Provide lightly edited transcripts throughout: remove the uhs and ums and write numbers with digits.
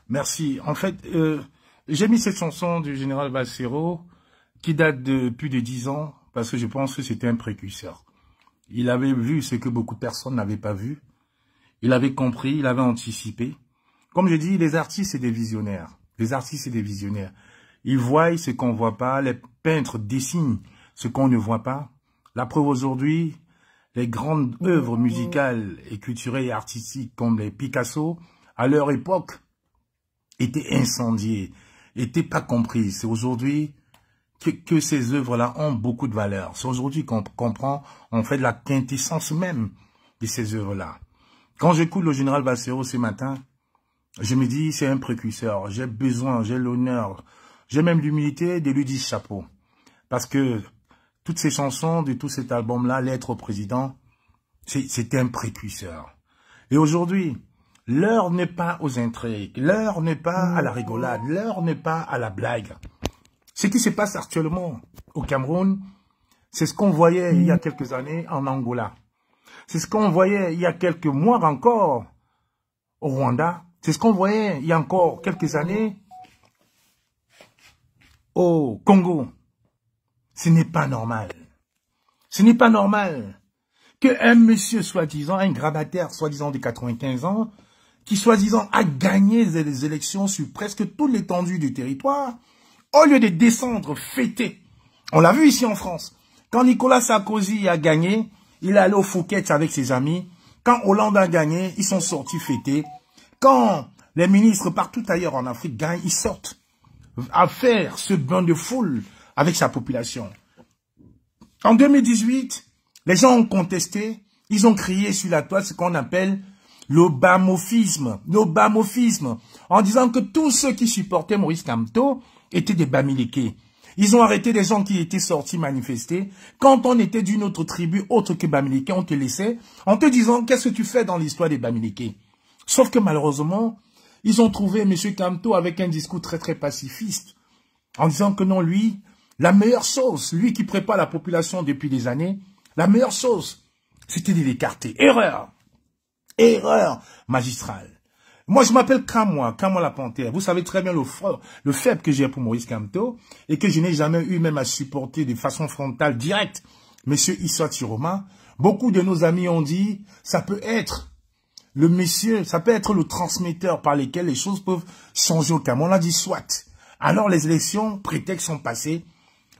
Merci. En fait, j'ai mis cette chanson du général Bassero qui date de plus de 10 ans parce que je pense que c'était un précurseur. Il avait vu ce que beaucoup de personnes n'avaient pas vu. Il avait compris, il avait anticipé. Comme je dis, les artistes, c'est des visionnaires. Les artistes, c'est des visionnaires. Ils voient ce qu'on ne voit pas. Les peintres dessinent ce qu'on ne voit pas. La preuve aujourd'hui, les grandes œuvres musicales et culturelles et artistiques comme les Picasso, à leur époque, étaient incendiées, n'étaient pas comprises. C'est aujourd'hui que ces œuvres-là ont beaucoup de valeur. C'est aujourd'hui qu'on comprend, en fait, la quintessence même de ces œuvres-là. Quand j'écoute le général Bassero ce matin, je me dis, c'est un précurseur. J'ai besoin, j'ai l'honneur, j'ai même l'humilité de lui dire chapeau. Parce que toutes ces chansons de tout cet album-là, Lettre au président, c'était un précurseur. Et aujourd'hui, l'heure n'est pas aux intrigues, l'heure n'est pas à la rigolade, l'heure n'est pas à la blague. Ce qui se passe actuellement au Cameroun, c'est ce qu'on voyait il y a quelques années en Angola. C'est ce qu'on voyait il y a quelques mois encore au Rwanda. C'est ce qu'on voyait il y a encore quelques années au Congo. Ce n'est pas normal. Ce n'est pas normal qu'un monsieur soi-disant, un grabataire soi-disant de 95 ans, qui soi-disant a gagné les élections sur presque toute l'étendue du territoire, au lieu de descendre, fêter. On l'a vu ici en France. Quand Nicolas Sarkozy a gagné, il est allé au Phuket avec ses amis. Quand Hollande a gagné, ils sont sortis fêter. Quand les ministres partout ailleurs en Afrique gagnent, ils sortent à faire ce bain de foule avec sa population. En 2018, les gens ont contesté, ils ont crié sur la toile ce qu'on appelle l'obamofisme, en disant que tous ceux qui supportaient Maurice Kamto étaient des Bamileke. Ils ont arrêté des gens qui étaient sortis manifester. Quand on était d'une autre tribu autre que Bamileke, on te laissait en te disant qu'est-ce que tu fais dans l'histoire des Bamileke. Sauf que malheureusement, ils ont trouvé M. Kamto avec un discours très très pacifiste, en disant que non, lui, la meilleure chose, lui qui prépare la population depuis des années, la meilleure chose, c'était de l'écarter. Erreur. Erreur magistrale. Moi, je m'appelle Kamwa la Panthère. Vous savez très bien le faible que j'ai pour Maurice Kamto et que je n'ai jamais eu même à supporter de façon frontale, directe, Monsieur Issa Tiroma. Beaucoup de nos amis ont dit, ça peut être le monsieur, ça peut être le transmetteur par lequel les choses peuvent changer au Cameroun. On a dit soit. Alors les élections, prétextes sont passés.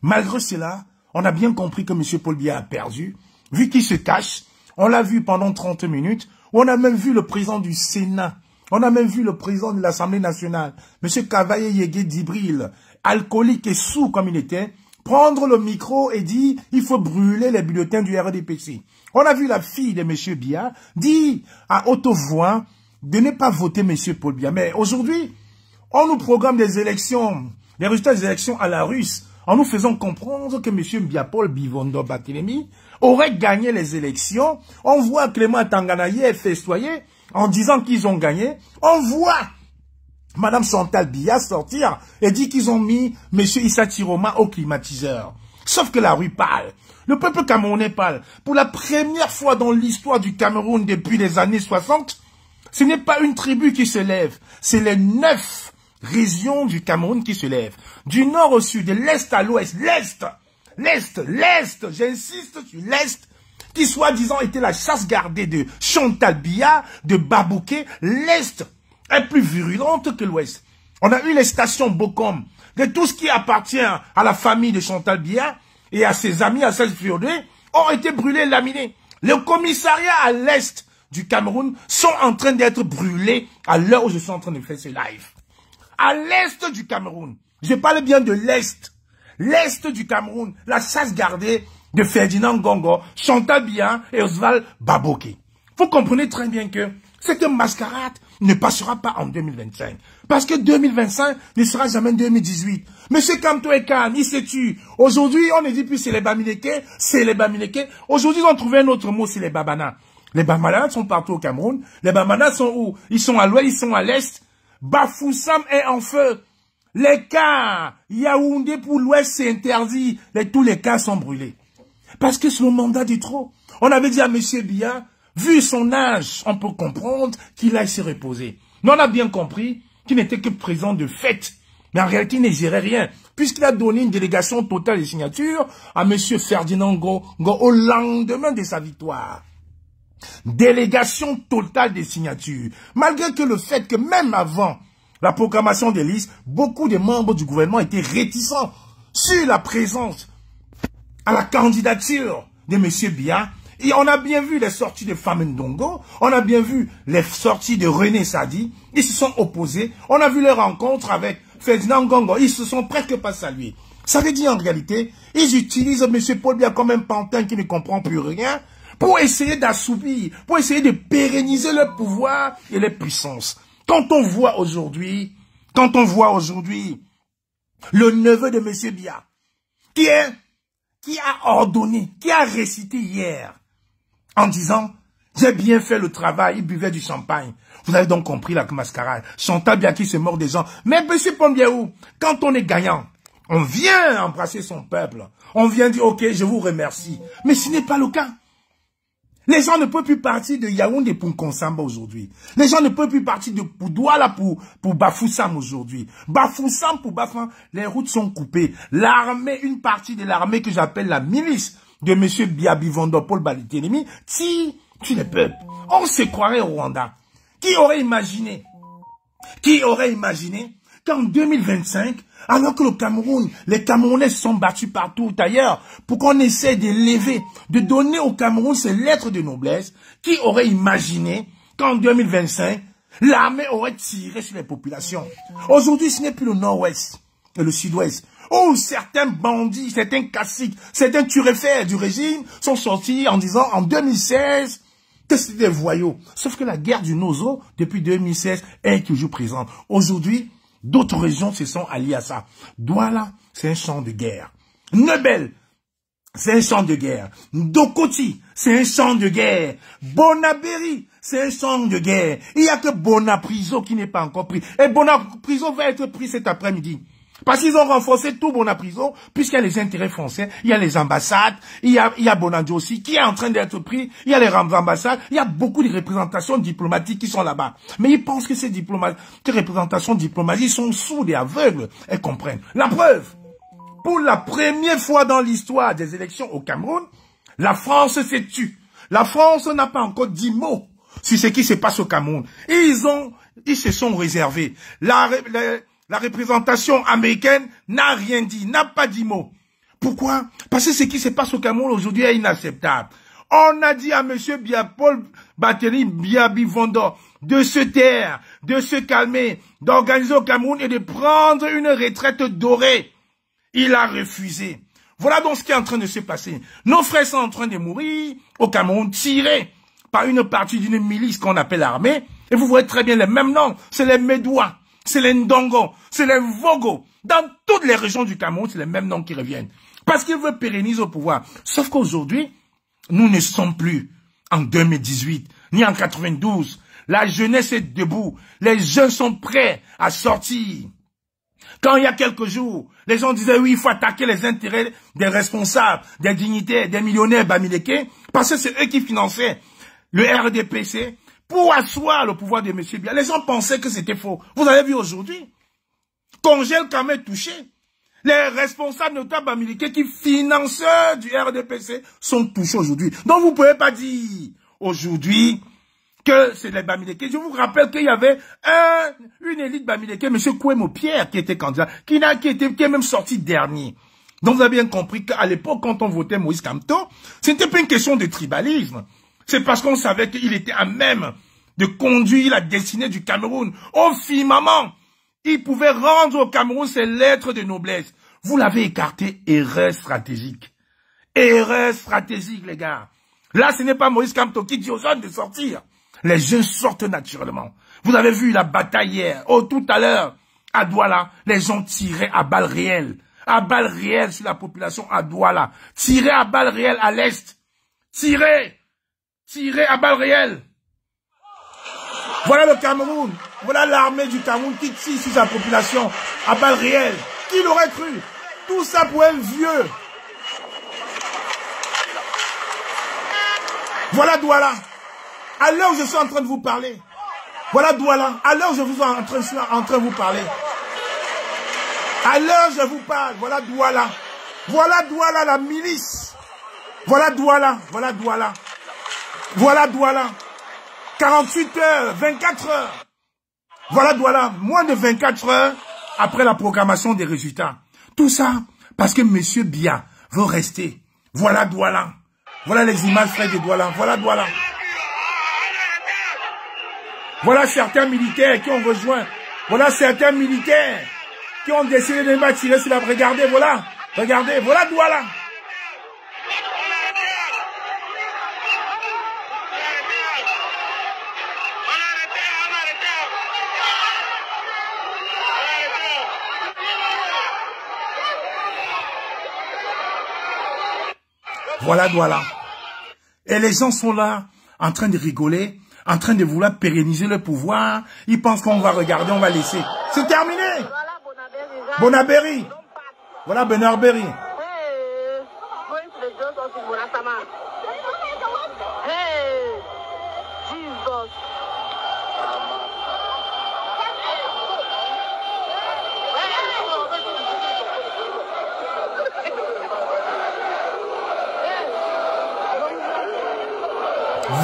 Malgré cela, on a bien compris que M. Paul Biya a perdu. Vu qu'il se cache, on l'a vu pendant 30 minutes. On a même vu le président du Sénat. On a même vu le président de l'Assemblée nationale, M. Kavaye Yégué Dibril, alcoolique et sourd comme il était, prendre le micro et dire il faut brûler les bulletins du RDPC. On a vu la fille de M. Biya dire à haute voix de ne pas voter M. Paul Biya. Mais aujourd'hui, on nous programme des élections, les résultats des élections à la russe, en nous faisant comprendre que M. Biya-Paul Bivondo Bakelemi aurait gagné les élections. On voit Clément Tanganaye festoyer en disant qu'ils ont gagné. On voit Mme Chantal Biya sortir et dire qu'ils ont mis M. Issa Tiroma au climatiseur. Sauf que la rue parle. Le peuple camerounais parle. Pour la première fois dans l'histoire du Cameroun depuis les années 60, ce n'est pas une tribu qui se lève. C'est les 9 régions du Cameroun qui se lèvent. Du nord au sud, de l'est à l'ouest, l'est, j'insiste sur l'est, qui soi-disant était la chasse gardée de Chantal Biya, de Babouké. L'est est plus virulente que l'ouest. On a eu les stations Bokom, de tout ce qui appartient à la famille de Chantal Biya et à ses amis, à ses fiodés, ont été brûlés, laminés. Les commissariats à l'est du Cameroun sont en train d'être brûlés à l'heure où je suis en train de faire ce live. À l'est du Cameroun, je parle bien de l'est. L'est du Cameroun, la chasse gardée de Ferdinand Gongo, Chantal Biya et Oswald Baboké. Vous comprenez très bien que cette mascarade ne passera pas en 2025. Parce que 2025 ne sera jamais 2018. Monsieur Kamto et Khan, il se tue. Aujourd'hui, on ne dit plus c'est les Bamileke, c'est les Bamileke. Aujourd'hui, ils ont trouvé un autre mot, c'est les Babana. Les Babana sont partout au Cameroun. Les Babana sont où? Ils sont à l'ouest, ils sont à l'est. Bafoussam est en feu. Les cas, Yaoundé pour l'ouest, c'est interdit. Tous les cas sont brûlés. Parce que c'est le mandat du trop. On avait dit à M. Biya, vu son âge, on peut comprendre qu'il aille se reposer. Mais on a bien compris qui n'était que présent de fait. Mais en réalité, il ne gérait rien, puisqu'il a donné une délégation totale de signatures à M. Ferdinand Ngo au lendemain de sa victoire. Délégation totale des signatures. Malgré que le fait que même avant la proclamation des listes, beaucoup de membres du gouvernement étaient réticents sur la présence à la candidature de M. Biya. Et on a bien vu les sorties de Famen Ndongo, on a bien vu les sorties de René Sadi, ils se sont opposés, on a vu les rencontres avec Ferdinand Ngongo, ils se sont presque pas salués. Ça veut dire en réalité, ils utilisent M. Paul Biya comme un pantin qui ne comprend plus rien pour essayer d'assouplir, pour essayer de pérenniser leur pouvoir et les puissances. Quand on voit aujourd'hui le neveu de M. Biya, qui a ordonné, qui a récité hier, en disant, j'ai bien fait le travail, il buvait du champagne. Vous avez donc compris la mascarade. Chantal Biya qui se mord des gens. Mais M. Paul Biya, quand on est gagnant, on vient embrasser son peuple. On vient dire, ok, je vous remercie. Mais ce n'est pas le cas. Les gens ne peuvent plus partir de Yaoundé pour Nkonsamba aujourd'hui. Les gens ne peuvent plus partir de Douala pour Bafoussam aujourd'hui. Bafoussam pour Bafoussam, les routes sont coupées. L'armée, une partie de l'armée que j'appelle la milice de M. Biya Bivondo Paul Balitenemi, tire sur les peuples. On se croirait au Rwanda. Qui aurait imaginé qu'en 2025, alors que le Cameroun, les Camerounais se sont battus partout ailleurs pour qu'on essaie d'élever, de donner au Cameroun ses lettres de noblesse, qui aurait imaginé qu'en 2025, l'armée aurait tiré sur les populations. Aujourd'hui, ce n'est plus le nord-ouest et le sud-ouest, où certains bandits, certains caciques, certains turéfères du régime sont sortis en disant en 2016 que c'était des voyous. Sauf que la guerre du Nozo, depuis 2016, est toujours présente. Aujourd'hui, d'autres régions se sont alliées à ça. Douala, c'est un champ de guerre. Nebel, c'est un champ de guerre. Ndokoti, c'est un champ de guerre. Bonaberi, c'est un champ de guerre. Il n'y a que Bonapriso qui n'est pas encore pris. Et Bonapriso va être pris cet après-midi. Parce qu'ils ont renforcé tout Bonapriso, puisqu'il y a les intérêts français, il y a les ambassades, il y a Bonadjo aussi, qui est en train d'être pris, il y a les ambassades, il y a beaucoup de représentations diplomatiques qui sont là-bas. Mais ils pensent que ces représentations diplomatiques sont sourdes et aveugles. Elles comprennent. La preuve, pour la première fois dans l'histoire des élections au Cameroun, la France s'est tue. La France n'a pas encore dit mot sur ce qui se passe au Cameroun. Ils se sont réservés. La représentation américaine n'a rien dit, n'a pas dit mot. Pourquoi? Parce que ce qui se passe au Cameroun aujourd'hui est inacceptable. On a dit à M. Paul Biya Bivondo de se taire, de se calmer, d'organiser au Cameroun et de prendre une retraite dorée. Il a refusé. Voilà donc ce qui est en train de se passer. Nos frères sont en train de mourir au Cameroun, tirés par une partie d'une milice qu'on appelle l'armée. Et vous voyez très bien les mêmes noms, c'est les Médouas. C'est les Ndongo, c'est les Vogo. Dans toutes les régions du Cameroun, c'est les mêmes noms qui reviennent. Parce qu'ils veulent pérenniser au pouvoir. Sauf qu'aujourd'hui, nous ne sommes plus en 2018, ni en 92. La jeunesse est debout. Les jeunes sont prêts à sortir. Quand il y a quelques jours, les gens disaient, oui, il faut attaquer les intérêts des responsables, des dignitaires, des millionnaires bamileke, parce que c'est eux qui finançaient le RDPC, pour asseoir le pouvoir de M. Biya. Les gens pensaient que c'était faux. Vous avez vu aujourd'hui, Congel Kamé touché. Les responsables notables américains qui financeurs du RDPC sont touchés aujourd'hui. Donc vous ne pouvez pas dire aujourd'hui que c'est les Bamileke. Je vous rappelle qu'il y avait une élite Bamileke, M. Kouemo Pierre, qui était candidat, qui est même sorti dernier. Donc vous avez bien compris qu'à l'époque, quand on votait Moïse Kamto, ce n'était pas une question de tribalisme. C'est parce qu'on savait qu'il était à même de conduire la destinée du Cameroun au firmament. Il pouvait rendre au Cameroun ses lettres de noblesse. Vous l'avez écarté, erreur stratégique. Erreur stratégique, les gars. Là, ce n'est pas Moïse Kamto qui dit aux jeunes de sortir. Les jeunes sortent naturellement. Vous avez vu la bataille hier. Oh, tout à l'heure, à Douala, les gens tiraient à balles réelles. À balles réelles sur la population à Douala. Tiraient à balles réelles à l'est. Tiraient à balles réelles. Voilà le Cameroun. Voilà l'armée du Cameroun qui tire sur sa population à balles réelles. Qui l'aurait cru? Tout ça pour un vieux. Voilà Douala. À l'heure où je suis en train de vous parler, Voilà Douala. À l'heure, je vous en train de vous parler. À l'heure, je vous parle. Voilà Douala. Voilà Douala, la milice. Voilà Douala. Voilà Douala. Voilà Douala. 48 heures, 24 heures. Voilà Douala. Moins de 24 heures après la proclamation des résultats. Tout ça parce que M. Biya veut rester. Voilà Douala. Voilà les images frères de Douala. Voilà Douala. Voilà certains militaires qui ont rejoint. Voilà certains militaires qui ont décidé de me tirer sur la... Regardez, voilà. Regardez, voilà Douala. Voilà Douala. Et les gens sont là, en train de rigoler, en train de vouloir pérenniser le pouvoir. Ils pensent qu'on va regarder, on va laisser. C'est terminé. Bonaberi. Voilà Benarberi.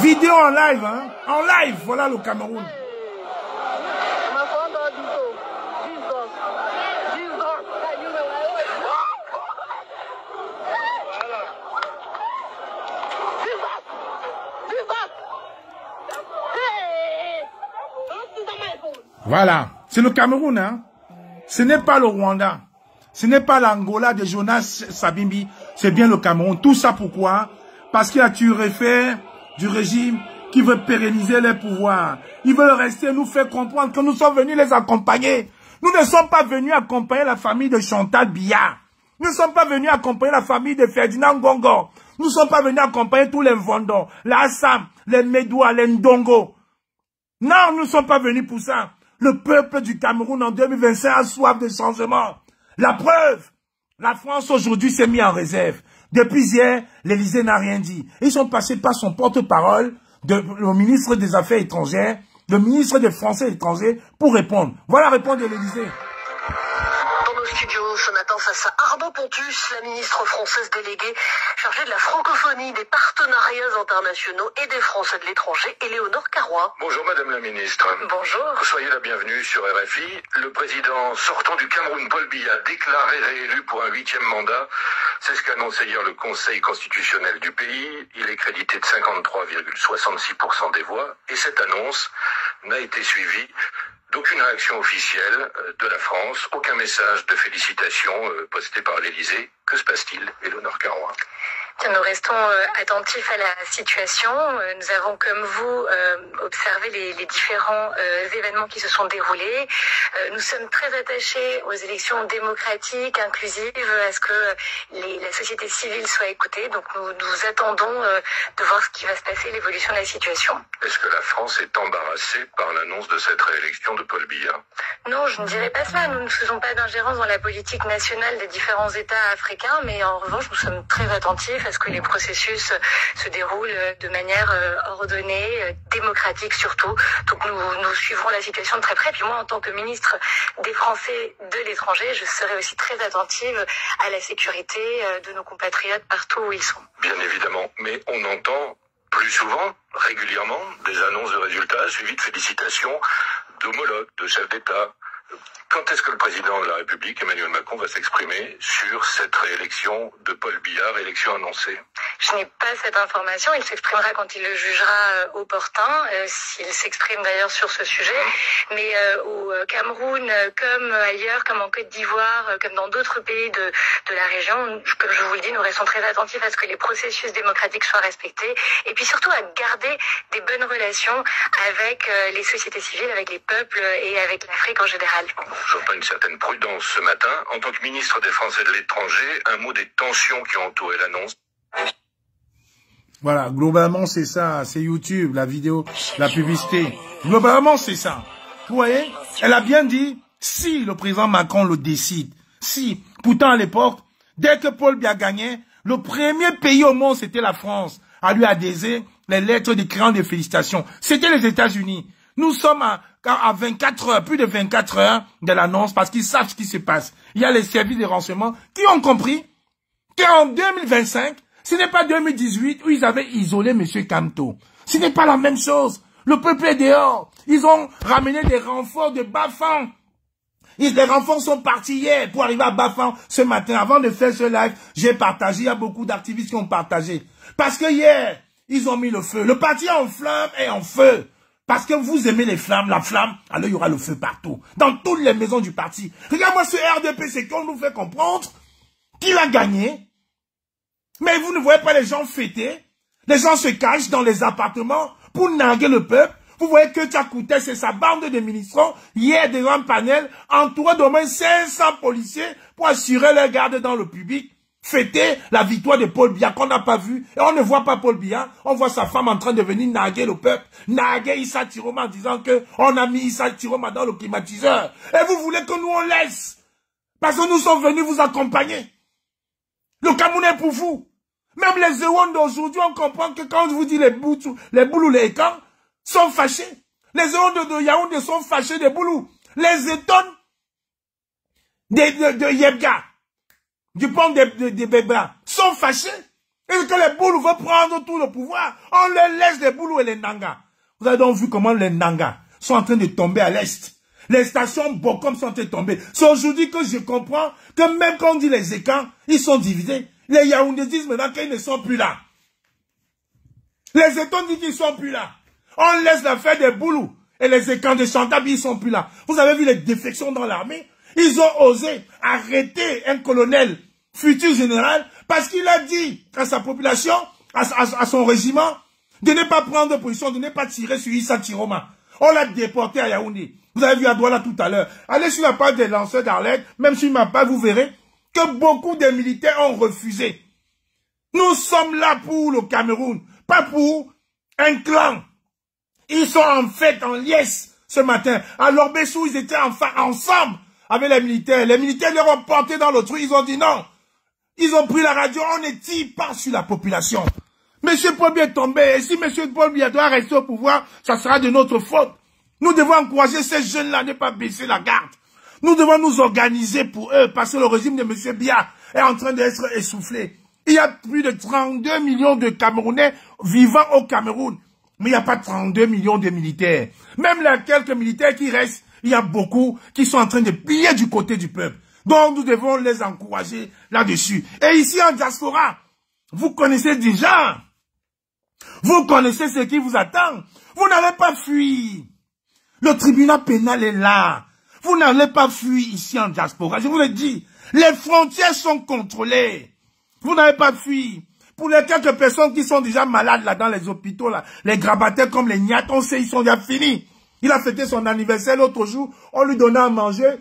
Vidéo en live, hein? En live, voilà le Cameroun. Voilà, c'est le Cameroun, hein? Ce n'est pas le Rwanda. Ce n'est pas l'Angola de Jonas Savimbi. C'est bien le Cameroun. Tout ça pourquoi? Parce qu'il a tué fait du régime qui veut pérenniser les pouvoirs. Ils veulent rester, nous faire comprendre que nous sommes venus les accompagner. Nous ne sommes pas venus accompagner la famille de Chantal Biya. Nous ne sommes pas venus accompagner la famille de Ferdinand Gongo. Nous ne sommes pas venus accompagner tous les Vondons, les Assam, les Médois, les Ndongo. Non, nous ne sommes pas venus pour ça. Le peuple du Cameroun en 2025 a soif de changement. La preuve, la France aujourd'hui s'est mise en réserve. Depuis hier, l'Élysée n'a rien dit. Ils sont passés par son porte-parole, le ministre des Affaires étrangères, le ministre des Français étrangers, pour répondre. Voilà répondre de l'Élysée. Dans nos studios ce matin, face à Arnaud Pontus, la ministre française déléguée chargée de la francophonie, des partenariats internationaux et des Français de l'étranger, Éléonore Carrois. Bonjour Madame la Ministre. Bonjour. Soyez la bienvenue sur RFI. Le président sortant du Cameroun, Paul Biya, déclaré réélu pour un 8e mandat. C'est ce qu'a annoncé hier le Conseil constitutionnel du pays. Il est crédité de 53,66% des voix. Et cette annonce n'a été suivie d'aucune réaction officielle de la France, aucun message de félicitations posté par l'Élysée. Que se passe-t-il, Éléonore Carrois? Nous restons attentifs à la situation. Nous avons, comme vous, observé les différents événements qui se sont déroulés. Nous sommes très attachés aux élections démocratiques, inclusives, à ce que la société civile soit écoutée. Donc nous attendons de voir ce qui va se passer, l'évolution de la situation. Est-ce que la France est embarrassée par l'annonce de cette réélection de Paul Biya? Non, je ne dirais pas cela. Nous ne faisons pas d'ingérence dans la politique nationale des différents États africains, mais en revanche, nous sommes très attentifs à ce que les processus se déroulent de manière ordonnée, démocratique surtout. Donc nous suivrons la situation de très près. Puis moi, en tant que ministre des Français de l'étranger, je serai aussi très attentive à la sécurité de nos compatriotes partout où ils sont. Bien évidemment, mais on entend plus souvent, régulièrement, des annonces de résultats suivies de félicitations d'homologues, de chefs d'État. Quand est-ce que le président de la République, Emmanuel Macron, va s'exprimer sur cette réélection de Paul Biya, réélection annoncée? Je n'ai pas cette information. Il s'exprimera quand il le jugera opportun, s'il s'exprime d'ailleurs sur ce sujet. Mais au Cameroun, comme ailleurs, comme en Côte d'Ivoire, comme dans d'autres pays de la région, comme je vous le dis, nous restons très attentifs à ce que les processus démocratiques soient respectés. Et puis surtout à garder des bonnes relations avec les sociétés civiles, avec les peuples et avec l'Afrique en général. J'entends une certaine prudence ce matin. En tant que ministre des Français de l'étranger, un mot des tensions qui ont entouré l'annonce. Voilà, globalement c'est ça, c'est YouTube, la vidéo, la publicité. Globalement c'est ça. Vous voyez, elle a bien dit, si le président Macron le décide, si. Pourtant à l'époque, dès que Paul Biya gagnait, le premier pays au monde c'était la France, à lui adhérer les lettres de créances de félicitations. C'était les États-Unis. Nous sommes à 24 heures, plus de 24 heures de l'annonce parce qu'ils savent ce qui se passe. Il y a les services de renseignement qui ont compris qu'en 2025, ce n'est pas 2018 où ils avaient isolé M. Kamto. Ce n'est pas la même chose. Le peuple est dehors. Ils ont ramené des renforts de Bafang. Les renforts sont partis hier pour arriver à Bafang ce matin. Avant de faire ce live, j'ai partagé. Il y a beaucoup d'activistes qui ont partagé. Parce que hier, ils ont mis le feu. Le parti est en flamme et en feu. Parce que vous aimez les flammes, la flamme, alors il y aura le feu partout. Dans toutes les maisons du parti. Regarde-moi ce RDP, c'est qu'on nous fait comprendre qu'il a gagné. Mais vous ne voyez pas les gens fêter. Les gens se cachent dans les appartements pour narguer le peuple. Vous voyez que Tchakouté, c'est sa bande de ministres, hier devant un panel, entouré d'au moins 500 policiers pour assurer leur garde dans le public. Fêter la victoire de Paul Biya qu'on n'a pas vu. Et on ne voit pas Paul Biya. On voit sa femme en train de venir narguer le peuple. Narguer Issa Tiroma en disant que on a mis Issa Tiroma dans le climatiseur. Et vous voulez que nous on laisse. Parce que nous sommes venus vous accompagner. Le Cameroun est pour vous. Même les Ewon d'aujourd'hui, on comprend que quand je vous dis les Boulous, les Ekans, sont fâchés. Les Ewon de Yaoundé sont fâchés des Boulous. Les Étonnes de Yebga, du pont de Bébra, sont fâchés. Et que les Boulous veulent prendre tout le pouvoir. On les laisse les Boulous et les Nanga. Vous avez donc vu comment les Nanga sont en train de tomber à l'est. Les stations Bokom sont en train de tomber. C'est aujourd'hui que je comprends que même quand on dit les Ekans, ils sont divisés. Les Yaoundés disent maintenant qu'ils ne sont plus là. Les États disent qu'ils ne sont plus là. On laisse l'affaire des Boulous. Et les Ekans de Chantabi, ils ne sont plus là. Vous avez vu les défections dans l'armée? Ils ont osé arrêter un colonel, futur général, parce qu'il a dit à sa population, à son régiment, de ne pas prendre position, de ne pas tirer sur Issa Tiroma. On l'a déporté à Yaoundé. Vous avez vu à Douala tout à l'heure. Allez sur la page des lanceurs d'Arlette, même sur ma page, vous verrez que beaucoup de militaires ont refusé. Nous sommes là pour le Cameroun, pas pour un clan. Ils sont en fait en liesse ce matin. À Lorbessou, ils étaient enfin ensemble avec les militaires. Les militaires leur ont porté dans le truc, ils ont dit non. Ils ont pris la radio, on ne tire pas sur la population. Monsieur Paul Biya est tombé, et si Monsieur Paul Biya doit rester au pouvoir, ça sera de notre faute. Nous devons encourager ces jeunes-là à ne pas baisser la garde. Nous devons nous organiser pour eux, parce que le régime de M. Biya est en train d'être essoufflé. Il y a plus de 32 millions de Camerounais vivant au Cameroun. Mais il n'y a pas 32 millions de militaires. Même les quelques militaires qui restent, il y a beaucoup qui sont en train de piller du côté du peuple. Donc nous devons les encourager là-dessus. Et ici en diaspora, vous connaissez déjà. Vous connaissez ce qui vous attend. Vous n'allez pas fuir. Le tribunal pénal est là. Vous n'allez pas fuir ici en diaspora. Je vous le dis, les frontières sont contrôlées. Vous n'allez pas fuir. Pour les quelques personnes qui sont déjà malades là dans les hôpitaux, là, les grabataires comme les Niat, on sait, ils sont déjà finis. Il a fêté son anniversaire l'autre jour, on lui donnait à manger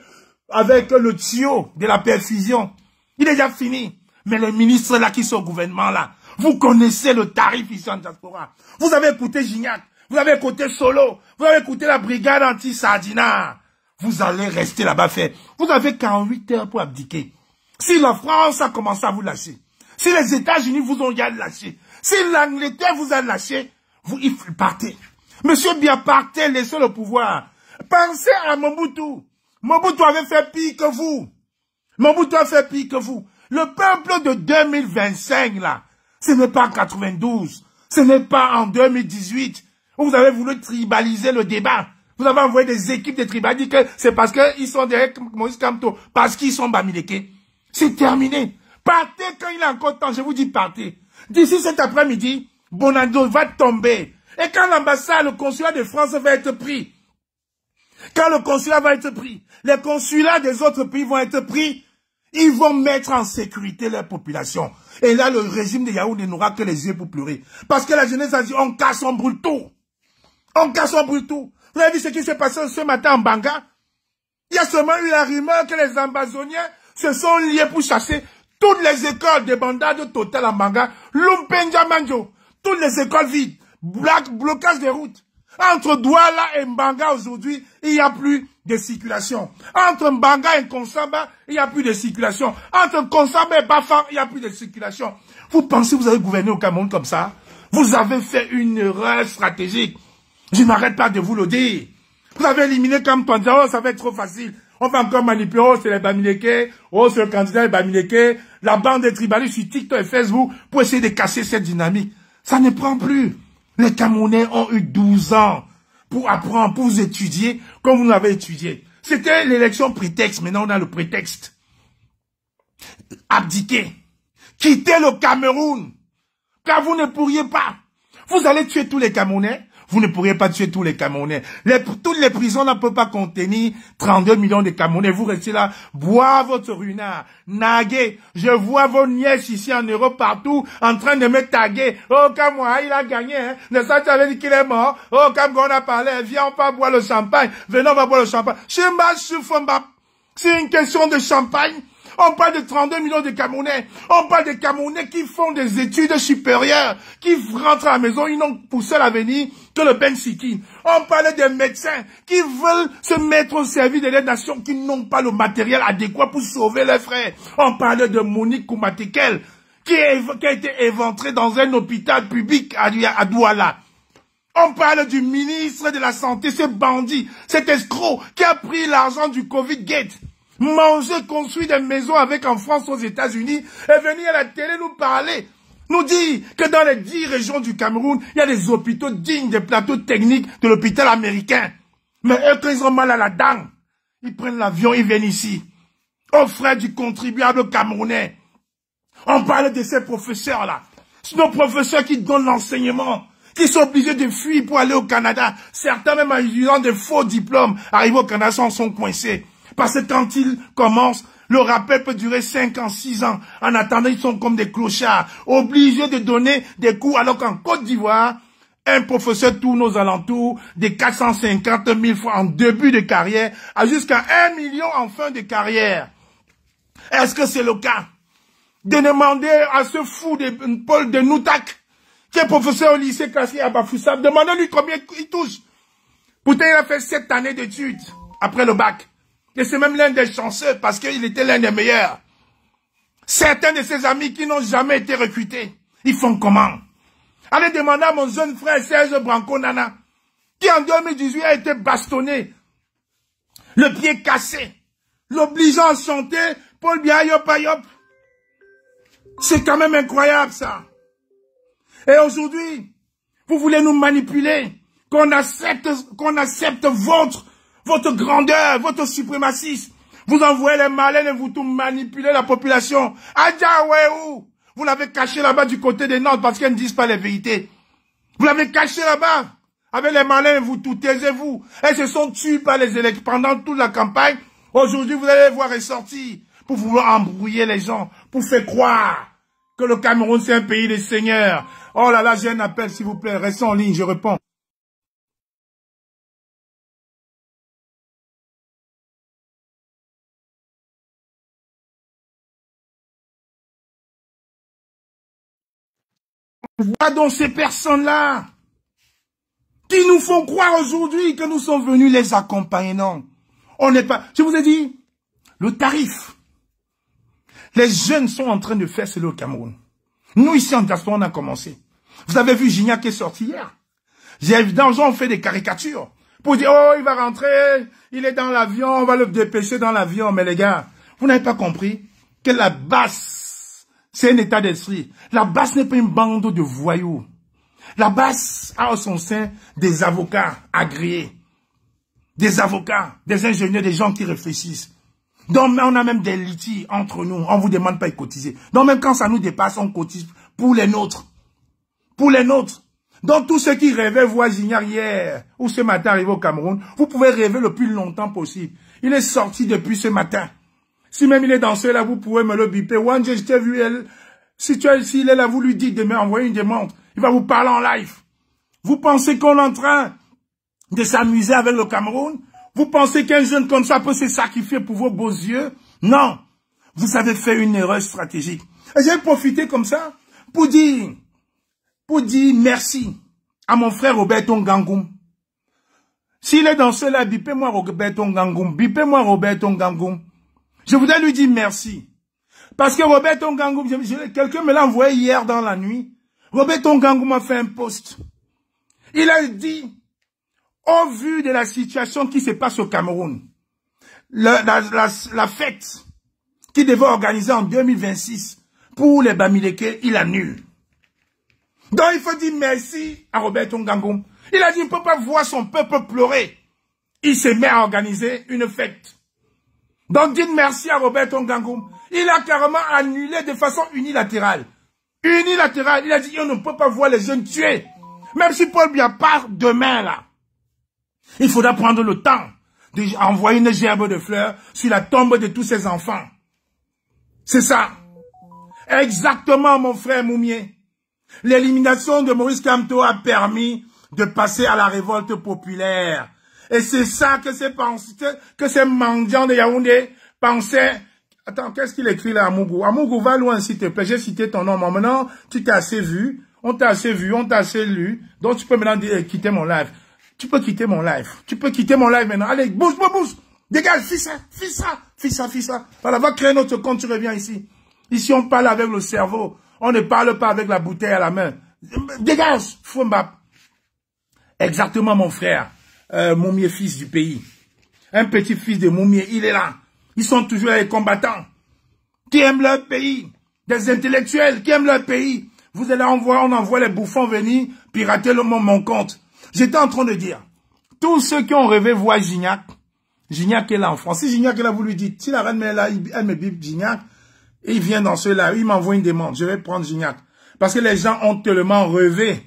avec le tuyau de la perfusion. Il est déjà fini. Mais les ministres là qui sont au gouvernement là, vous connaissez le tarif ici en diaspora. Vous avez écouté Gignac, vous avez écouté Solo, vous avez écouté la brigade anti-Sardina. Vous allez rester là-bas faire. Vous avez 48 heures pour abdiquer. Si la France a commencé à vous lâcher, si les États-Unis vous ont déjà lâché, si l'Angleterre vous a lâché, vous partez. Monsieur Biya, partez, laissez le pouvoir. Pensez à Mobutu. Mobutu avait fait pire que vous. Mobutu a fait pire que vous. Le peuple de 2025, là, ce n'est pas en 92. Ce n'est pas en 2018 où vous avez voulu tribaliser le débat. Vous avez envoyé des équipes de tribalistes que c'est parce qu'ils sont derrière Moïse Kamto, parce qu'ils sont Bamileke. C'est terminé. Partez quand il a encore temps, je vous dis partez. D'ici cet après-midi, Bonando va tomber. Et quand l'ambassade, le consulat de France va être pris, quand le consulat va être pris, les consulats des autres pays vont être pris, ils vont mettre en sécurité leur population. Et là, le régime de Yaoundé n'aura que les yeux pour pleurer. Parce que la jeunesse a dit, on casse, on brûle tout. On casse, on brûle tout. Vous avez vu ce qui s'est passé ce matin en Banga? Il y a seulement eu la rumeur que les Ambazoniens se sont liés pour chasser toutes les écoles de bandades totales en Banga. Lumpenja Manjo. Toutes les écoles vides. Blocage des routes. Entre Douala et Mbanga aujourd'hui, il n'y a plus de circulation. Entre Mbanga et Konsamba, il n'y a plus de circulation. Entre Konsamba et Bafang, il n'y a plus de circulation. Vous pensez que vous avez gouverné au Cameroun comme ça? Vous avez fait une erreur stratégique. Je n'arrête pas de vous le dire. Vous avez éliminé comme Tonja, oh, ça va être trop facile. On va encore manipuler, oh, c'est les Bamileke, oh, c'est le candidat des Bamileke, la bande des tribalistes sur TikTok et Facebook pour essayer de casser cette dynamique. Ça ne prend plus. Les Camerounais ont eu 12 ans pour apprendre, pour vous étudier comme vous l'avez étudié. C'était l'élection prétexte, maintenant on a le prétexte. Abdiquer. Quitter le Cameroun. Car vous ne pourriez pas. Vous allez tuer tous les Camerounais. Vous ne pourriez pas tuer tous les Camerounais. Toutes les prisons ne peuvent pas contenir 32 millions de Camerounais. Vous restez là, boire votre runard, naguer. Je vois vos nièces ici en Europe partout en train de me taguer. Oh, Kamwa, il a gagné. Hein. Ne ça, tu avais dit qu'il est mort. Oh, Kamwa, on a parlé. Viens, on va boire le champagne. Venons, on va boire le champagne. C'est une question de champagne. On parle de 32 millions de Camerounais. On parle de Camerounais qui font des études supérieures, qui rentrent à la maison, ils n'ont pour seul avenir que le Ben Sikin. On parle des médecins qui veulent se mettre au service des nations qui n'ont pas le matériel adéquat pour sauver leurs frères. On parle de Monique Koumatekel qui a été éventrée dans un hôpital public à Douala. On parle du ministre de la Santé, ce bandit, cet escroc qui a pris l'argent du Covid-Gate. Manger, construire des maisons avec en France, aux États-Unis, et venir à la télé nous parler, nous dire que dans les 10 régions du Cameroun, il y a des hôpitaux dignes des plateaux techniques de l'hôpital américain. Mais eux, quand ils ont mal à la dent, ils prennent l'avion, ils viennent ici, aux frais du contribuable camerounais. On parle de ces professeurs-là. C'est nos professeurs qui donnent l'enseignement, qui sont obligés de fuir pour aller au Canada. Certains, même en utilisant des faux diplômes, arrivent au Canada, sont coincés. Parce que quand ils commencent, le rappel peut durer 5 ans, 6 ans. En attendant, ils sont comme des clochards, obligés de donner des cours, alors qu'en Côte d'Ivoire, un professeur tourne aux alentours de 450 000 francs en début de carrière, à jusqu'à 1 million en fin de carrière. Est-ce que c'est le cas de demander à ce fou de Paul de Noutak, qui est professeur au lycée classique à Bafoussam, demandez-lui combien il touche. Pourtant, il a fait 7 années d'études après le bac. Et c'est même l'un des chanceux parce qu'il était l'un des meilleurs. Certains de ses amis qui n'ont jamais été recrutés, ils font comment? Allez demander à mon jeune frère Serge Branco Nana, qui en 2018 a été bastonné, le pied cassé, l'obligeant à chanter Paul Biya Yop a Yop. C'est quand même incroyable ça. Et aujourd'hui, vous voulez nous manipuler, qu'on accepte votre grandeur, votre suprémacisme. Vous envoyez les malins et vous tout manipulez la population. Adjaouéou, vous l'avez caché là-bas du côté des Nantes parce qu'ils ne disent pas les vérités. Vous l'avez caché là-bas avec les malins et vous tout taisez-vous. Elles se sont tuées par les électeurs pendant toute la campagne. Aujourd'hui, vous allez les voir ressortir pour vouloir embrouiller les gens, pour faire croire que le Cameroun c'est un pays des seigneurs. Oh là là, j'ai un appel s'il vous plaît, restez en ligne, je réponds. Voilà donc ces personnes-là qui nous font croire aujourd'hui que nous sommes venus les accompagner. Non, on n'est pas... Je vous ai dit, le tarif. Les jeunes sont en train de faire cela au Cameroun. Nous, ici en diaspora, on a commencé. Vous avez vu Gignac qui est sorti hier. Dans le genre, on fait des caricatures. Pour dire, oh, il va rentrer, il est dans l'avion, on va le dépêcher dans l'avion. Mais les gars, vous n'avez pas compris que la basse, c'est un état d'esprit. La basse n'est pas une bande de voyous. La basse a au son sein des avocats agréés. Des avocats, des ingénieurs, des gens qui réfléchissent. Donc, on a même des litiges entre nous. On ne vous demande pas de cotiser. Donc, même quand ça nous dépasse, on cotise pour les nôtres. Pour les nôtres. Donc, tous ceux qui rêvaient voir Gignac hier ou ce matin arriver au Cameroun, vous pouvez rêver le plus longtemps possible. Il est sorti depuis ce matin. Si même il est dans ceux-là, vous pouvez me le biper. Wanje, je t'ai vu, s'il est là, vous lui dites demain, envoyez une demande. Il va vous parler en live. Vous pensez qu'on est en train de s'amuser avec le Cameroun? Vous pensez qu'un jeune comme ça peut se sacrifier pour vos beaux yeux? Non. Vous avez fait une erreur stratégique. Et j'ai profité comme ça pour dire merci à mon frère Roberto Ngangoum. S'il est dans cela, bipez-moi Roberto Ngangoum. Bipez-moi Roberto Ngangoum. Je voudrais lui dire merci. Parce que Roberto Ngangoum, quelqu'un me l'a envoyé hier dans la nuit. Roberto Ngangoum a fait un post. Il a dit au vu de la situation qui se passe au Cameroun, la fête qui devait organiser en 2026 pour les Bamileke, il annule. Donc il faut dire merci à Robert Tongangoum. Il a dit, il ne peut pas voir son peuple pleurer. Il se met à organiser une fête. Donc dites merci à Robert Tongangoum. Il a carrément annulé de façon unilatérale. Unilatérale, il a dit, on ne peut pas voir les jeunes tués. Même si Paul Biya part demain là. Il faudra prendre le temps d'envoyer une gerbe de fleurs sur la tombe de tous ces enfants. C'est ça. Exactement, mon frère Moumié. L'élimination de Maurice Kamto a permis de passer à la révolte populaire. Et c'est ça que ces mendiants de Yaoundé pensaient. Attends, qu'est-ce qu'il écrit là, Amougou? Amougou, va loin, s'il te plaît. J'ai cité ton nom. Maintenant, tu t'es assez vu. On t'a assez vu, on t'a assez lu. Donc, tu peux maintenant quitter mon live. Tu peux quitter mon live. Tu peux quitter mon live maintenant. Allez, bouge. Dégage, fais ça. Voilà, va créer notre compte, tu reviens ici. Ici, on parle avec le cerveau. On ne parle pas avec la bouteille à la main. Dégage, Foumbap. Exactement, mon frère. Moumié, fils du pays. Un petit fils de Moumié, il est là. Ils sont toujours les combattants qui aiment leur pays. Des intellectuels qui aiment leur pays. Vous allez on envoie les bouffons venir pirater mon compte. J'étais en train de dire, tous ceux qui ont rêvé voir Gignac est là en France. Si Gignac est là, vous lui dites, si la reine est là, elle me bip Gignac, et il vient dans ceux-là, il m'envoie une demande, je vais prendre Gignac. Parce que les gens ont tellement rêvé,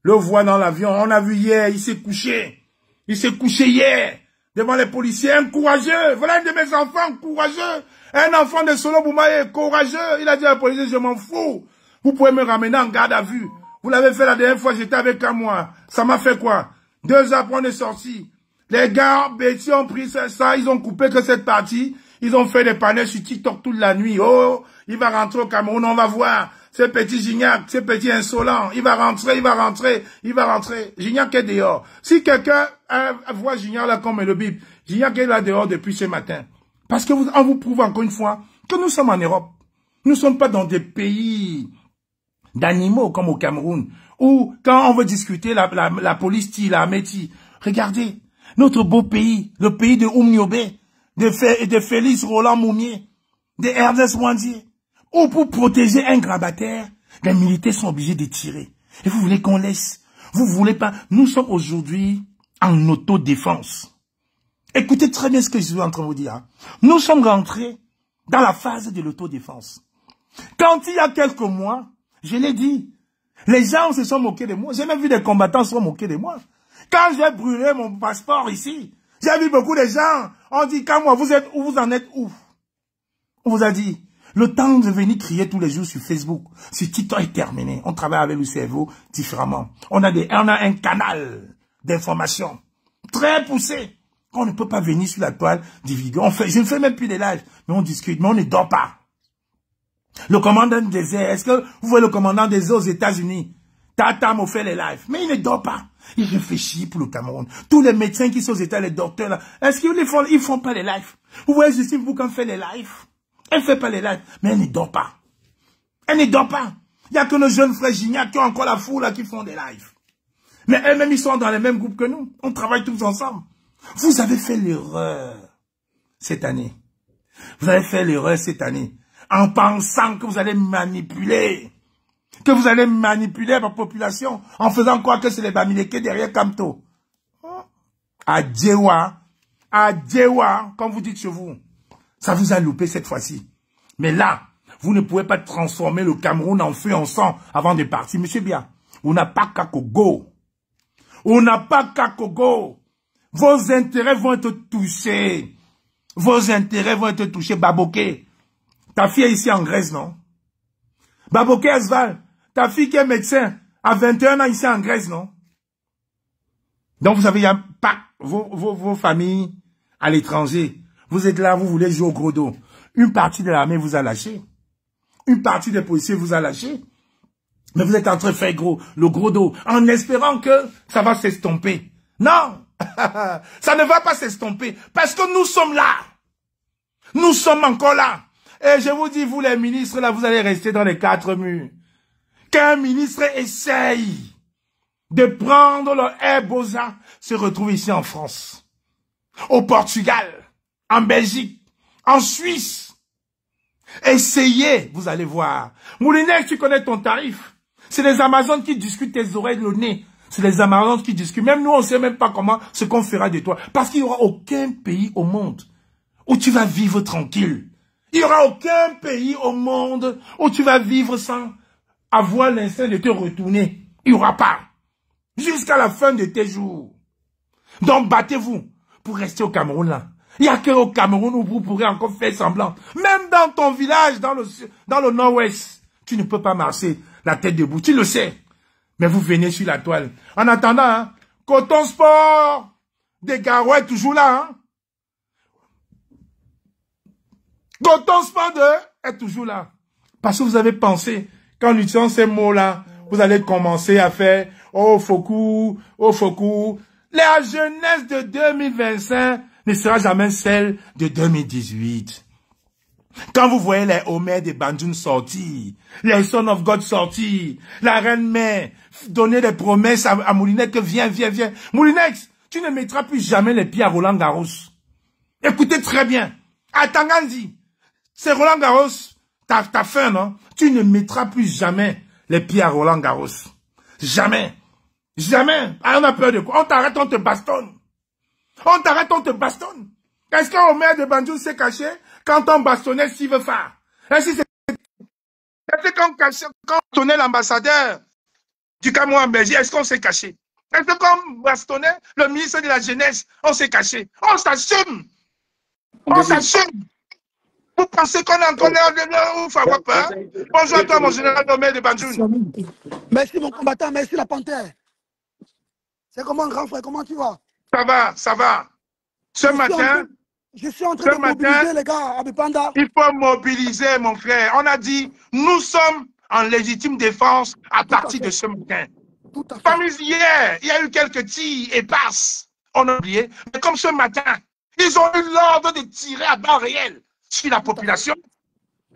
le voit dans l'avion, on a vu hier, il s'est couché hier, devant les policiers, un courageux, voilà un de mes enfants, courageux, un enfant de Solo Boumaye, courageux, il a dit à la police, je m'en fous, vous pouvez me ramener en garde à vue. Vous l'avez fait la dernière fois, j'étais avec un mois. Ça m'a fait quoi? 2 heures après on est sorti. Les gars, Betty ont pris ça, ils ont coupé que cette partie. Ils ont fait des panels sur TikTok toute la nuit. Oh, il va rentrer au Cameroun, on va voir. Ce petit Gignac, ce petit insolent, il va rentrer. Gignac est dehors. Si quelqu'un voit Gignac là comme le bip, Gignac est là dehors depuis ce matin. Parce que on vous prouve encore une fois que nous sommes en Europe. Nous ne sommes pas dans des pays d'animaux comme au Cameroun, où quand on veut discuter, la police tire, la métis. Regardez, notre beau pays, le pays de Oumniobé, de Félix Roland Moumié, de Ernest Wandier, où pour protéger un grabataire, les militaires sont obligés de tirer. Et vous voulez qu'on laisse? Vous voulez pas? Nous sommes aujourd'hui en autodéfense. Écoutez très bien ce que je suis en train de vous dire. Nous sommes rentrés dans la phase de l'autodéfense. Quand il y a quelques mois, je l'ai dit, les gens se sont moqués de moi. J'ai même vu des combattants se moquer de moi. Quand j'ai brûlé mon passeport ici, j'ai vu beaucoup de gens. On dit, quand moi, vous êtes où, vous en êtes où? On vous a dit, le temps de venir crier tous les jours sur Facebook, sur TikTok est terminé. On travaille avec le cerveau différemment. On a un canal d'information très poussé. On ne peut pas venir sur la toile divulguer. Je ne fais même plus des lives, mais on discute, mais on ne dort pas. Le commandant des airs, est-ce que vous voyez le commandant des airs aux États-Unis? Tata m'a fait les lives, mais il ne dort pas. Il réfléchit pour le Cameroun. Tous les médecins qui sont aux États, les docteurs là, est-ce qu'ils font pas les lives? Vous voyez Justine Boucan fait les lives? Elle fait pas les lives, mais elle ne dort pas. Elle ne dort pas. Il n'y a que nos jeunes frères Gignac qui ont encore la foule là qui font des lives. Mais eux-mêmes, ils sont dans les mêmes groupes que nous. On travaille tous ensemble. Vous avez fait l'erreur cette année. Vous avez fait l'erreur cette année. En pensant que vous allez manipuler. Que vous allez manipuler la population. En faisant croire que c'est les Bamileke derrière Kamto. À Djewa, comme vous dites chez vous. Ça vous a loupé cette fois-ci. Mais là, vous ne pouvez pas transformer le Cameroun en feu en sang avant de partir. Monsieur Biya, on n'a pas qu'à Kogo. On n'a pas qu'à Kogo. Vos intérêts vont être touchés. Vos intérêts vont être touchés. Baboké, ta fille est ici en Grèce, non? Baboké Asval, ta fille qui est médecin, à 21 ans ici en Grèce, non? Donc vous avez, il y a pas vos familles à l'étranger. Vous êtes là, vous voulez jouer au gros dos. Une partie de l'armée vous a lâché. Une partie des policiers vous a lâché. Mais vous êtes en train de faire le gros dos, en espérant que ça va s'estomper. Non! Ça ne va pas s'estomper, parce que nous sommes là. Nous sommes encore là. Et je vous dis, vous les ministres, là, vous allez rester dans les 4 murs. Qu'un ministre essaye de prendre leur Airbosa, se retrouvent ici en France, au Portugal, en Belgique, en Suisse. Essayez, vous allez voir. Moulinex, tu connais ton tarif. C'est les Amazones qui discutent tes oreilles, le nez. C'est les Amazones qui discutent. Même nous, on ne sait même pas comment, ce qu'on fera de toi. Parce qu'il n'y aura aucun pays au monde où tu vas vivre tranquille. Il n'y aura aucun pays au monde où tu vas vivre sans avoir l'instinct de te retourner. Il n'y aura pas. Jusqu'à la fin de tes jours. Donc, battez-vous pour rester au Cameroun là. Il n'y a qu'au Cameroun où vous pourrez encore faire semblant. Même dans ton village, dans le nord-ouest, tu ne peux pas marcher la tête debout. Tu le sais. Mais vous venez sur la toile. En attendant, hein, Coton Sport des Garouets toujours là. Hein. Coton Sport est toujours là. Parce que vous avez pensé, qu'en utilisant ces mots-là, vous allez commencer à faire « Oh, Fokou, oh, Fokou ». La jeunesse de 2025 ne sera jamais celle de 2018. Quand vous voyez les Omer de Banjoun sortir, les Son of God sortir, la Reine Mère donner des promesses à Moulinex que viens. Moulinex, tu ne mettras plus jamais les pieds à Roland Garros. Écoutez très bien. À Tangandi, c'est Roland Garros, t'as faim, non? Tu ne mettras plus jamais les pieds à Roland Garros. Jamais. Jamais. Ah, on a peur de quoi? On t'arrête, on te bastonne. On t'arrête, on te bastonne. Est-ce qu'un Omer de Banjoun s'est caché quand on bastonnait Steve Farr? Est-ce qu'on bastonnait l'ambassadeur du Cameroun en Belgique? Est-ce qu'on s'est caché? Est-ce qu'on bastonnait le ministre de la Jeunesse? On s'est caché. On s'assume. On s'assume. Vous pensez qu'on est encore là où il faut avoir peur? Bonjour à toi, mon général Omer de Banjoun. Merci, mon combattant. Merci, la panthère. C'est comment, grand frère? Comment tu vas? Ça va, ça va. Ce matin, je suis en train de mobiliser les gars à Bipanda. Il faut mobiliser, mon frère. On a dit, nous sommes en légitime défense à partir de ce matin. Tout à fait. Comme hier, il y a eu quelques tirs et passes. On a oublié. Mais comme ce matin, ils ont eu l'ordre de tirer à balles réelles sur la population.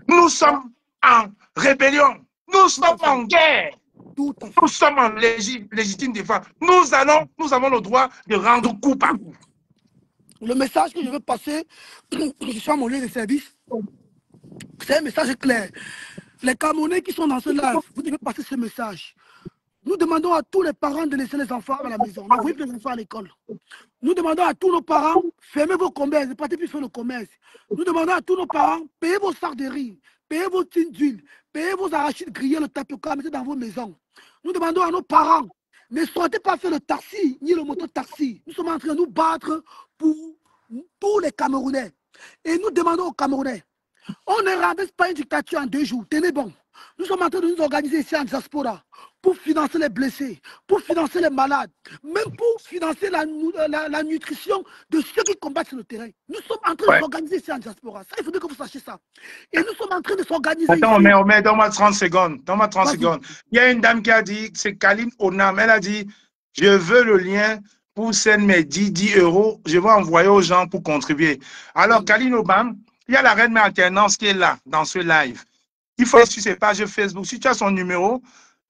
Nous sommes en rébellion. Nous sommes en guerre. Nous sommes en légitime défense. Nous avons le droit de rendre coup par coup. Le message que je veux passer, je suis à mon lieu de service, c'est un message clair. Les Camerounais qui sont dans ce live, vous devez passer ce message. Nous demandons à tous les parents de laisser les enfants à la maison. N'envoyez plus les enfants à l'école. Nous demandons à tous nos parents, fermez vos commerces, ne partez plus faire le commerce. Nous demandons à tous nos parents, payez vos sacs de riz, payez vos tines d'huile, payez vos arachides grillés, le tapioca, mettez dans vos maisons. Nous demandons à nos parents, ne sortez pas faire le taxi, ni le moto-taxi. Nous sommes en train de nous battre pour tous les Camerounais. Et nous demandons aux Camerounais, on ne renverse pas une dictature en 2 jours, tenez bon. Nous sommes en train de nous organiser ici en diaspora pour financer les blessés, pour financer les malades, même pour financer la nutrition de ceux qui combattent sur le terrain. Nous sommes en train de s'organiser ici en diaspora. Ça, il faudrait que vous sachiez ça. Et nous sommes en train de s'organiser ici. Attends, mais donne-moi 30 secondes. Donne-moi 30 secondes. Il y a une dame qui a dit, c'est Kaline Onam, elle a dit, je veux le lien pour send mes 10 euros, je vais envoyer aux gens pour contribuer. Alors, Kaline Obam, il y a la reine mère alternance qui est là, dans ce live. Il faut aller sur ses pages Facebook. Si tu as son numéro,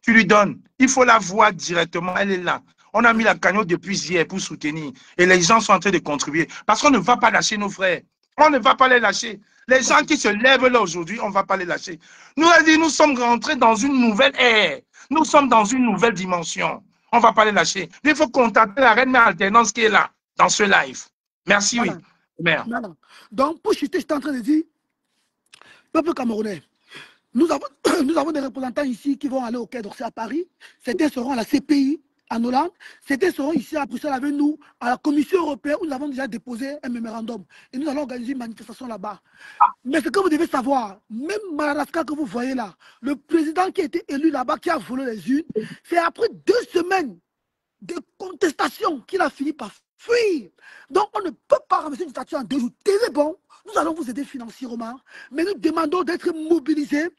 tu lui donnes. Il faut la voir directement, elle est là. On a mis la cagnotte depuis hier pour soutenir. Et les gens sont en train de contribuer. Parce qu'on ne va pas lâcher nos frères. On ne va pas les lâcher. Les gens qui se lèvent là aujourd'hui, on ne va pas les lâcher. Nous, nous sommes rentrés dans une nouvelle ère. Nous sommes dans une nouvelle dimension. On ne va pas les lâcher. Il faut contacter la reine mère alternance qui est là, dans ce live. Merci, voilà. Oui. Mère. Voilà. Donc, pour chuter, je suis en train de dire, peuple camerounais, nous avons des représentants ici qui vont aller au Quai d'Orsay à Paris. Certains seront à la CPI en Hollande. Certains seront ici à Bruxelles avec nous, à la Commission européenne, où nous avons déjà déposé un mémorandum. Et nous allons organiser une manifestation là-bas. Mais ce que vous devez savoir, même Madagascar que vous voyez là, le président qui a été élu là-bas, qui a volé les urnes, c'est après 2 semaines de contestation qu'il a fini par fuir. Donc on ne peut pas ramasser une dictature en 2 jours. Tenez bon. Nous allons vous aider financièrement, mais nous demandons d'être mobilisés.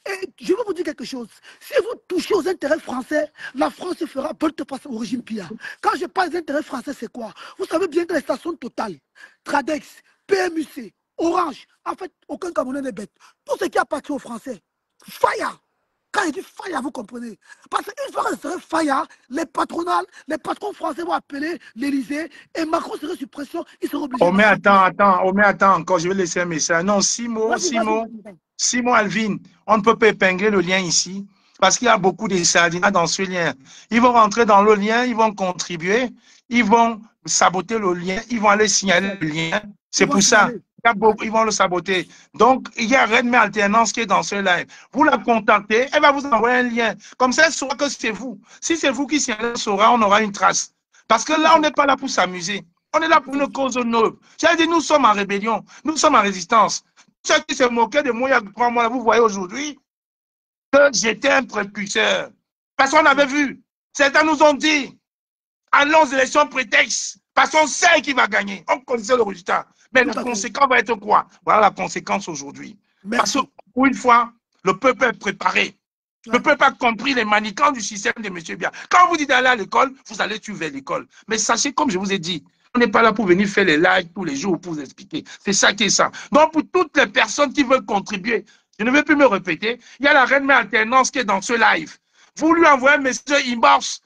Et je vais vous dire quelque chose. Si vous touchez aux intérêts français, la France se fera volte-face au régime Pia. Quand je parle des intérêts français, c'est quoi? Vous savez bien que les stations Total, Tradex, PMUC, Orange, en fait, aucun Camerounais n'est bête. Tout ce qui appartient aux Français, fire! Quand il dit Faya, vous comprenez. Parce qu'une fois que ce serait Faya, les patronales, les patrons français vont appeler l'Élysée et Macron serait sur pression, ils seront obligés Oh, mais d'accepter. attends, encore, je vais laisser un message. Non, Vas-y, vas-y. six mots, Alvin. On ne peut pas épingler le lien ici parce qu'il y a beaucoup de sardinats dans ce lien. Ils vont rentrer dans le lien, ils vont contribuer, ils vont saboter le lien, ils vont aller signaler le lien. C'est pour ça. Ils vont le saboter. Donc, il y a Redme Alternance qui est dans ce live. Vous la contactez, elle va vous envoyer un lien. Comme ça, elle saura que c'est vous. Si c'est vous qui signalez, elle saura, on aura une trace. Parce que là, on n'est pas là pour s'amuser. On est là pour une cause noble. J'ai dit, nous sommes en rébellion. Nous sommes en résistance. Ceux qui se moquaient de moi il y a 3 mois, vous voyez aujourd'hui que j'étais un précurseur. Parce qu'on avait vu. Certains nous ont dit, allons aux élections prétexte. Parce qu'on sait qui va gagner. On connaissait le résultat. Mais la conséquence va être quoi? Voilà la conséquence aujourd'hui. Parce que, pour une fois, le peuple est préparé. Le peuple a compris les manigants du système de M. Biya. Quand vous dites d'aller à l'école, vous allez tuer vers l'école. Mais sachez, comme je vous ai dit, on n'est pas là pour venir faire les lives tous les jours pour vous expliquer. C'est ça qui est ça. Donc, pour toutes les personnes qui veulent contribuer, je ne vais plus me répéter, il y a la Redme Alternance qui est dans ce live. Vous lui envoyez un message inbox.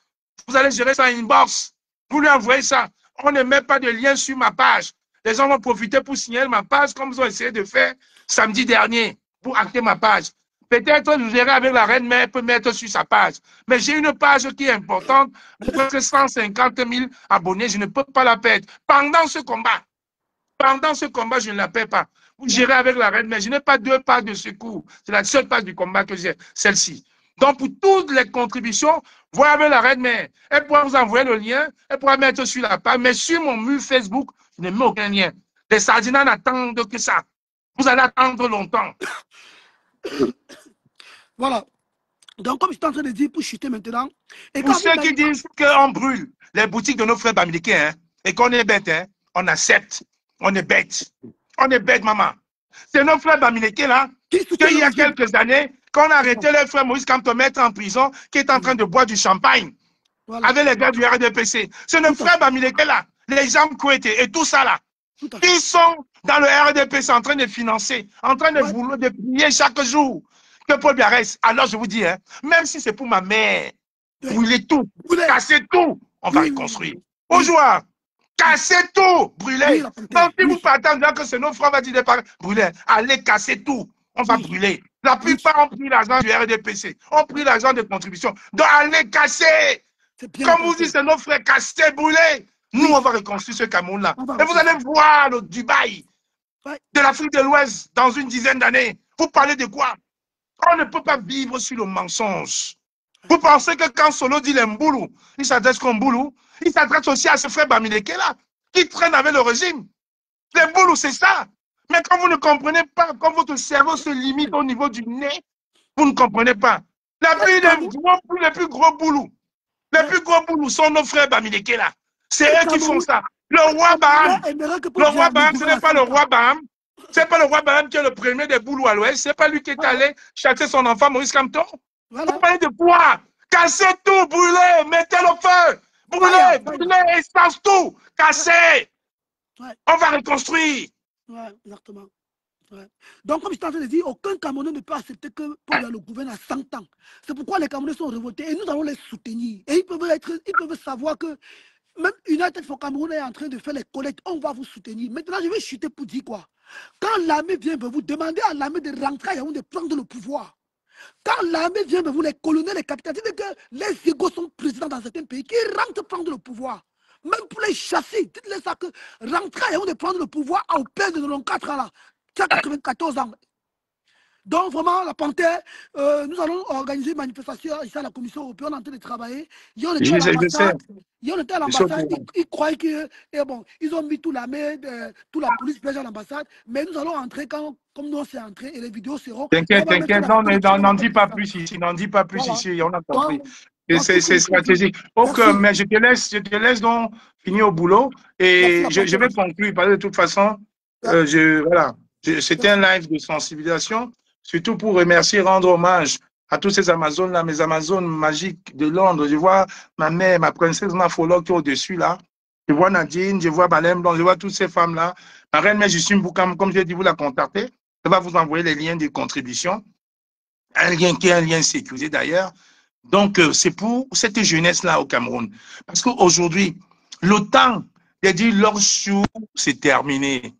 Vous allez gérer ça inbox. Vous lui envoyez ça. On ne met pas de lien sur ma page. Les gens vont profiter pour signaler ma page comme ils ont essayé de faire samedi dernier pour acter ma page. Peut-être je verrai avec la reine mère peut mettre sur sa page. Mais j'ai une page qui est importante, presque 150 000 abonnés, je ne peux pas la perdre. Pendant ce combat, je ne la perds pas. Vous gérez avec la reine mère. Je n'ai pas 2 pages de secours. C'est la seule page du combat que j'ai, celle-ci. Donc, pour toutes les contributions, voyez avec la reine mère. Elle pourra vous envoyer le lien, elle pourra mettre sur la page, mais sur mon mur Facebook, je ne mets aucun lien. Les sardinats n'attendent que ça. Vous allez attendre longtemps. Voilà. Donc, comme je suis en train de dire, pour chuter maintenant. Et pour ceux qui disent qu'on brûle les boutiques de nos frères bamilekés, hein, et qu'on est bête, hein, on accepte. On est bête. On est bête, maman. C'est nos frères bamilekés, là, qu'il y a quelques années, qu'on a arrêté leur frère Moïse Kamto mettre en prison, qui est en train de boire du champagne avec les gars du RDPC. C'est nos frères bamilekés, là, les gens Kouété et tout ça, là. Ils sont dans le RDPC en train de financer, en train de vouloir de prier chaque jour que Paul Biya reste. Alors je vous dis, hein, même si c'est pour ma mère, brûlez tout, cassez tout, on va reconstruire. Bonjour, cassez tout, brûlez. Donc si vous partez en disant que c'est nos frères, on va dire brûlez, allez casser tout, on va brûler. La plupart ont pris l'argent du RDPC, ont pris l'argent de contribution. Donc allez casser. Comme vous dites, c'est nos frères, cassez, brûlez. Nous, on va reconstruire ce Cameroun-là. Et vous allez voir le Dubaï de l'Afrique de l'Ouest dans une dizaine d'années. Vous parlez de quoi? On ne peut pas vivre sur le mensonge. Vous pensez que quand Solo dit les Mboulou, il s'adresse comme Mboulou, il s'adresse aussi à ce frère Bamileke là, qui traîne avec le régime. Les Mboulou, c'est ça. Mais quand vous ne comprenez pas, quand votre cerveau se limite au niveau du nez, vous ne comprenez pas. Les plus gros Boulou, sont nos frères Bamileke là. C'est eux qui font ça. Le roi Baham, ce n'est pas le roi Baham. C'est pas le roi Baham qui est le premier des Boulous à l'ouest. C'est pas lui qui est allé chasser son enfant Maurice Kamto. Vous parlez de quoi? Cassez tout, brûlez, mettez le feu. Brûlez, espace tout. Cassez. On va reconstruire. Exactement. Donc, comme je t'en ai dit, aucun Camerounais ne peut accepter que Paul le gouverne à 100 ans. C'est pourquoi les Camerounais sont révoltés et nous allons les soutenir. Et ils peuvent savoir que même United for Cameroun est en train de faire les collectes, on va vous soutenir. Maintenant, je vais chuter pour dire quoi? Quand l'armée vient vers vous, demandez à l'armée de rentrer à Yaoundé, de prendre le pouvoir. Quand l'armée vient vers vous, les colonels, les capitaines, dites que les égaux sont présidents dans certains pays, qui rentrent prendre le pouvoir. Même pour les chasser, dites-les ça que rentrer à Yaoundé, prendre le pouvoir au père de 94 ans là, 94 ans. Donc, vraiment, la Panthère, nous allons organiser une manifestation ici à la Commission européenne, on est en train de travailler. Ils ont été à l'ambassade, ils croyaient que, bon, ils ont mis toute l'armée, toute la police belge à l'ambassade, mais nous allons entrer comme nous on s'est entré et les vidéos seront. T'inquiète, n'en dis pas plus ici, on a compris. C'est stratégique. Mais je te laisse donc finir au boulot et je vais conclure parce que de toute façon, c'était un live de sensibilisation. Surtout pour remercier, rendre hommage à tous ces Amazones-là, mes Amazones magiques de Londres. Je vois ma mère, ma princesse Mafolo qui est au-dessus là. Je vois Nadine, je vois Balem Blanc, je vois toutes ces femmes-là. Ma reine mère Justine Boukam, comme je l'ai dit, vous la contactez. Elle va vous envoyer les liens de contribution. un lien qui est un lien sécurisé d'ailleurs. Donc, c'est pour cette jeunesse-là au Cameroun. Parce qu'aujourd'hui, le temps de dire leur chou, c'est terminé.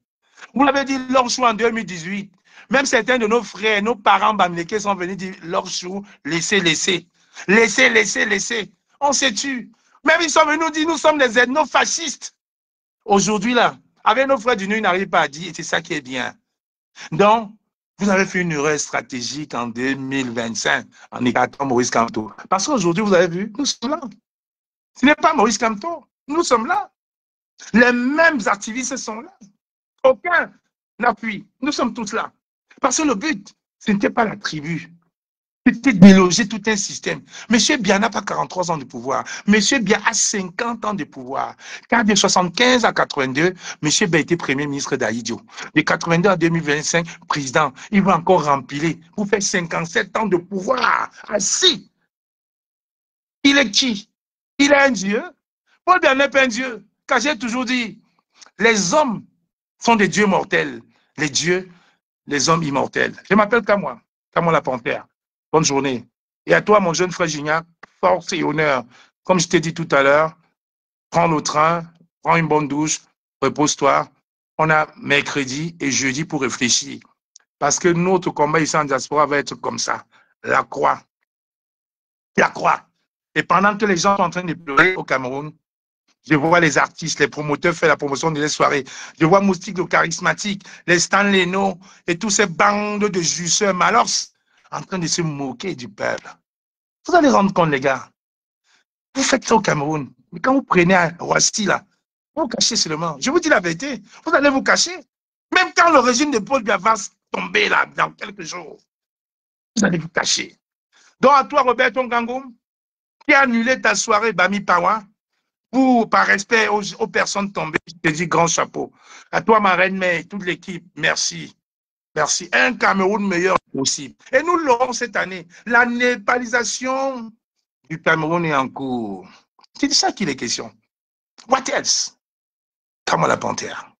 Vous l'avez dit leur chou en 2018. Même certains de nos frères, nos parents bamileke sont venus dire leur chou, laissez, laissez. Laissez, laissez, laissez. On s'est tué. Même ils sont venus nous dire nous sommes des ethno-fascistes. Aujourd'hui, là, avec nos frères du Nord, ils n'arrivent pas à dire, et c'est ça qui est bien. Donc, vous avez fait une erreur stratégique en 2025 en écartant Maurice Kamto. Parce qu'aujourd'hui, vous avez vu, nous sommes là. Ce n'est pas Maurice Kamto. Nous sommes là. Les mêmes activistes sont là. Aucun n'appuie. Nous sommes tous là. Parce que le but, ce n'était pas la tribu. C'était de déloger tout un système. Monsieur Biya n'a pas 43 ans de pouvoir. Monsieur Biya a 50 ans de pouvoir. Car de 75 à 82, Monsieur Biya était Premier ministre d'Aïdio. De 82 à 2025, président. Il va encore remplir. Vous faites 57 ans de pouvoir. Assis. Il est qui? Il est un dieu? Paul Biya n'est pas un dieu. Car j'ai toujours dit, les hommes sont des dieux mortels. Les dieux, les hommes immortels. Je m'appelle Kamwa la Panthère. Bonne journée. Et à toi, mon jeune frère Gignac, force et honneur. Comme je t'ai dit tout à l'heure, prends le train, prends une bonne douche, repose-toi. On a mercredi et jeudi pour réfléchir. Parce que notre combat ici en diaspora va être comme ça. La croix. La croix. Et pendant que les gens sont en train de pleurer au Cameroun, je vois les artistes, les promoteurs faire la promotion de les soirées. Je vois Moustique le charismatique, les Stan Leno et tous ces bandes de jusseurs malos en train de se moquer du peuple. Vous allez rendre compte, les gars. Vous faites ça au Cameroun. Mais quand vous prenez un Roissy, là, vous vous cachez seulement. Je vous dis la vérité. Vous allez vous cacher. Même quand le régime de Paul Biya va tomber, là, dans quelques jours, vous allez vous cacher. Donc, à toi, Roberto Ngangoum, qui a annulé ta soirée Bami Pawa, pour, par respect aux personnes tombées, je te dis grand chapeau. À toi, ma reine mère, toute l'équipe, merci. Merci. Un Cameroun meilleur possible. Et nous l'aurons cette année. La népalisation du Cameroun est en cours. C'est de ça qu'il est question. What else? Kamwa la Panthère.